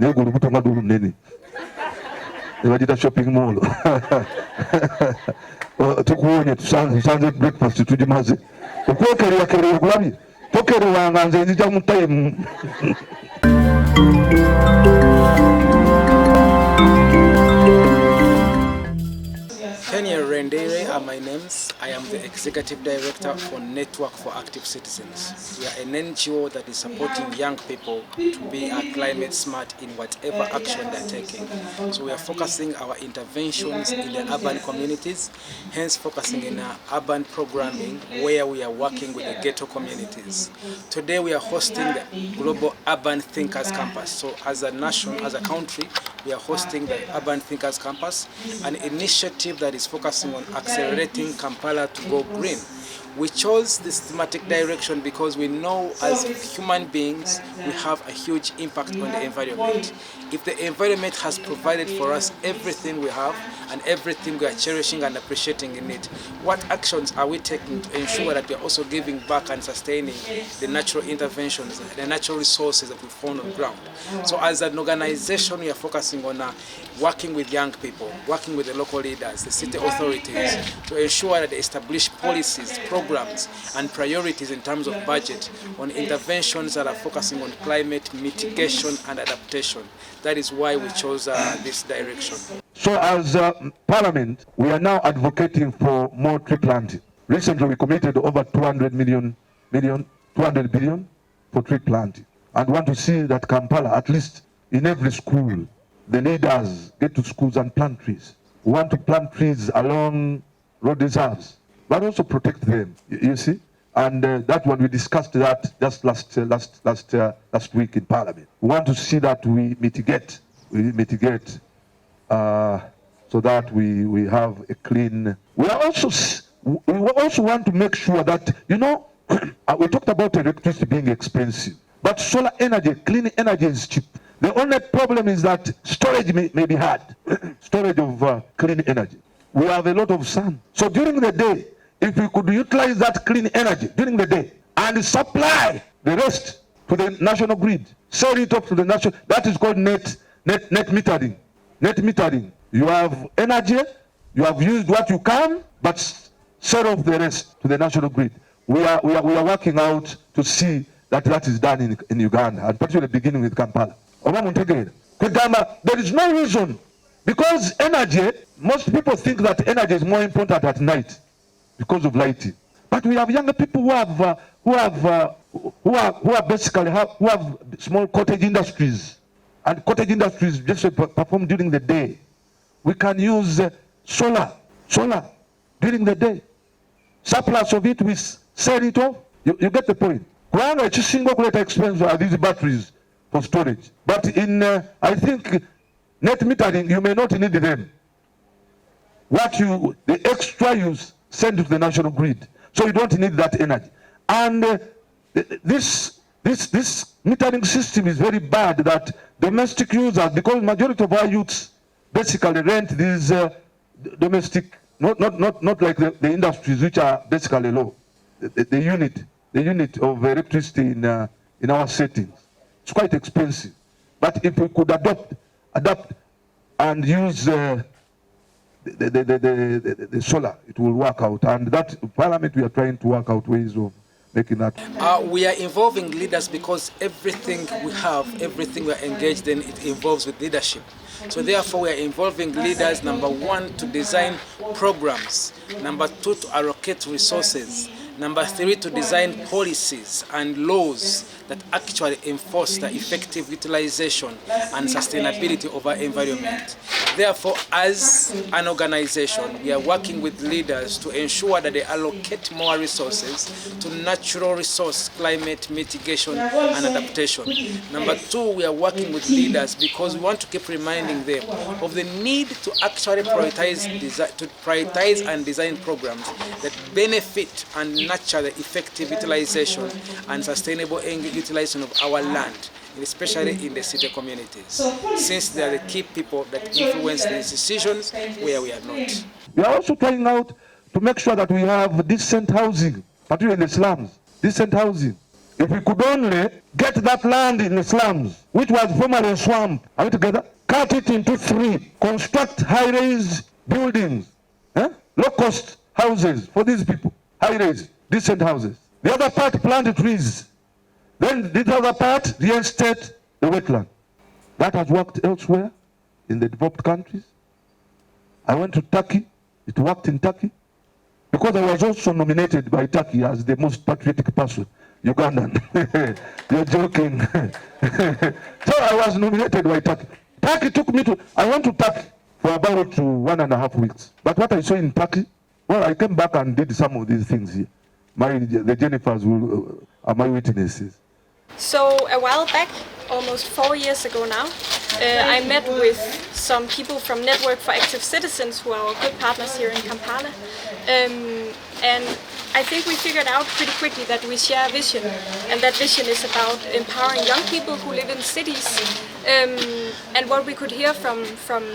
nego lubuto nga dulu nene nebagita shopping mall tukuwonye tusanze breakfast tugimaze okwekererakerera okulabye tokereranga nze nzija mu time. Kenya Rendere are my names. I am the Executive Director for Network for Active Citizens. We are an NGO that is supporting young people to be climate smart in whatever action they are taking. So we are focusing our interventions in the urban communities, hence focusing in urban programming where we are working with the ghetto communities. Today we are hosting the Global Urban Thinkers Campus. So as a nation, as a country, we are hosting the Urban Thinkers Campus, an initiative that is focusing on accelerating Kampala to go green. We chose this thematic direction because we know as human beings we have a huge impact on the environment. If the environment has provided for us everything we have and everything we are cherishing and appreciating in it, what actions are we taking to ensure that we are also giving back and sustaining the natural interventions, the natural resources that we found on ground? So as an organization, we are focusing on working with young people, working with the local leaders, the city authorities, to ensure that they establish policies, programs, and priorities in terms of budget on interventions that are focusing on climate mitigation and adaptation. That is why we chose this direction. So as Parliament, we are now advocating for more tree planting. Recently, we committed over 200 billion for tree planting. And want to see that Kampala, at least in every school, the leaders get to schools and plant trees. We want to plant trees along road reserves, but also protect them, you see. And that one, we discussed that just last week in Parliament. We want to see that we mitigate so that we have a clean. We also want to make sure that, you know, we talked about electricity being expensive, but solar energy, clean energy is cheap. The only problem is that storage may be hard. Storage of clean energy. We have a lot of sun. So during the day, if we could utilize that clean energy during the day and supply the rest to the national grid, sell it up to the national, that is called net metering. Net metering. You have energy, you have used what you can, but sell off the rest to the national grid. We are working out to see that is done in Uganda, and particularly beginning with Kampala. There is no reason, because energy, most people think that energy is more important at night because of lighting. But we have younger people who have small cottage industries, and cottage industries just perform during the day. We can use solar during the day. Surplus of it, we sell it off. You get the point. It's a single great expense are these batteries for storage. But in, I think, net metering, you may not need them. The extra you send to the national grid. So you don't need that energy. And this metering system is very bad that domestic users, because majority of our youths basically rent these domestic, not like the industries which are basically low. The unit of electricity in our settings. It's quite expensive. But if we could adapt and use the solar, it will work out. And that Parliament, we are trying to work out ways of making that. We are involving leaders because everything we have, everything we are engaged in, it involves with leadership. So therefore we are involving leaders, number one, to design programs, number two, to allocate resources, number three, to design policies and laws that actually enforce the effective utilization and sustainability of our environment. Therefore, as an organization, we are working with leaders to ensure that they allocate more resources to natural resource climate mitigation and adaptation. Number two, we are working with leaders because we want to keep reminding them of the need to actually prioritize and design programs that benefit and nurture the effective utilization and sustainable utilization of our land, especially in the city communities, since they are the key people that influence these decisions where we are not. We are also trying out to make sure that we have decent housing, particularly in the slums, decent housing. If we could only get that land in the slums, which was formerly a swamp, are we together? Cut it into 3, construct high-rise buildings, low-cost houses for these people, high-rise, decent houses. The other part, plant trees. Then the other part, reinstate the wetland. That has worked elsewhere in the developed countries. I went to Turkey. It worked in Turkey. Because I was also nominated by Turkey as the most patriotic person. Ugandan. You're joking. So I was nominated by Turkey. Turkey took me to, I went to Turkey for about 1.5 weeks. But what I saw in Turkey, well, I came back and did some of these things here. The Jennifers are my witnesses. So a while back, almost 4 years ago now, I met with some people from Network for Active Citizens, who are our good partners here in Kampala. And I think we figured out pretty quickly that we share a vision, and that vision is about empowering young people who live in cities. And what we could hear from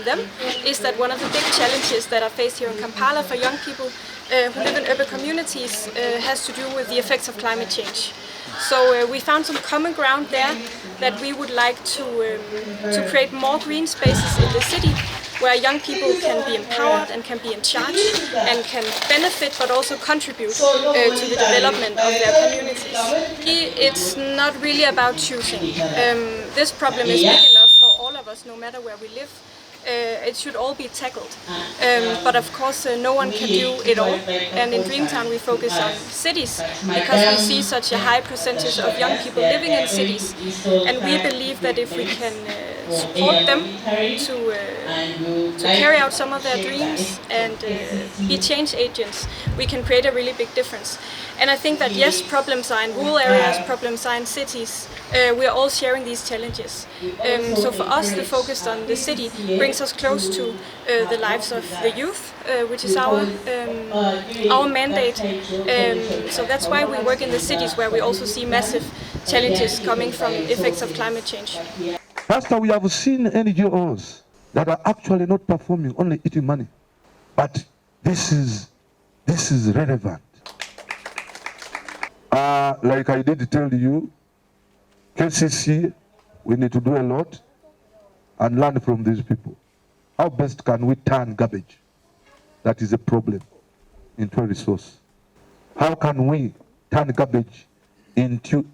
them is that one of the big challenges that are faced here in Kampala for young people who live in urban communities has to do with the effects of climate change. So we found some common ground there, that we would like to create more green spaces in the city, where young people can be empowered and can be in charge and can benefit but also contribute to the development of their communities. It's not really about choosing. This problem is big enough for all of us, no matter where we live. It should all be tackled. But of course no one can do it all, and in Dreamtown we focus on cities because we see such a high percentage of young people living in cities, and we believe that if we can support them to carry out some of their dreams and be change agents, we can create a really big difference. And I think that yes, problems are in rural areas, problems are in cities. We are all sharing these challenges. So for us, the focus on the city brings us close to the lives of the youth, which is our mandate. So that's why we work in the cities, where we also see massive challenges coming from effects of climate change. Pastor, we have seen NGOs that are actually not performing, only eating money. But this is relevant. Like I did tell you, KCC, we need to do a lot and learn from these people. How best can we turn garbage, that is a problem, into a resource? How can we turn garbage into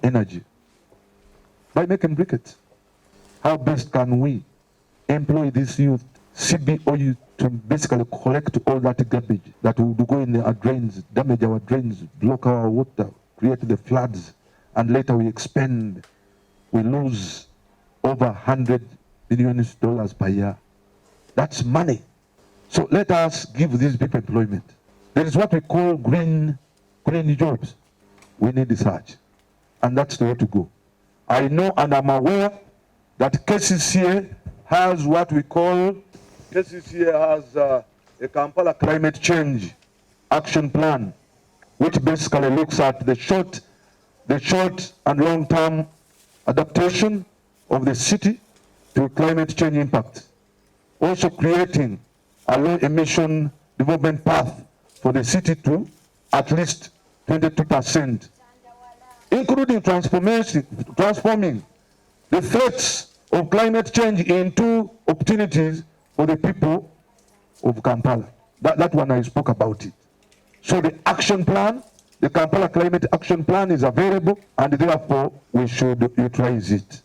energy? By making briquettes. How best can we employ this youth, CBOU, to basically collect all that garbage that would go in our drains, damage our drains, block our water, create the floods, and later we expend, we lose over $100 million per year. That's money. So let us give these people employment. There is what we call green jobs. We need research, and that's the way to go. I know and I'm aware that KCCA has what we call, KCCA has a Kampala Climate Change Action Plan, which basically looks at the short and long-term adaptation of the city to climate change impact. Also creating a low-emission development path for the city to at least 22%, including transforming the threats of climate change into opportunities for the people of Kampala. That one I spoke about it. So the action plan, the Kampala Climate Action Plan, is available, and therefore we should utilize it.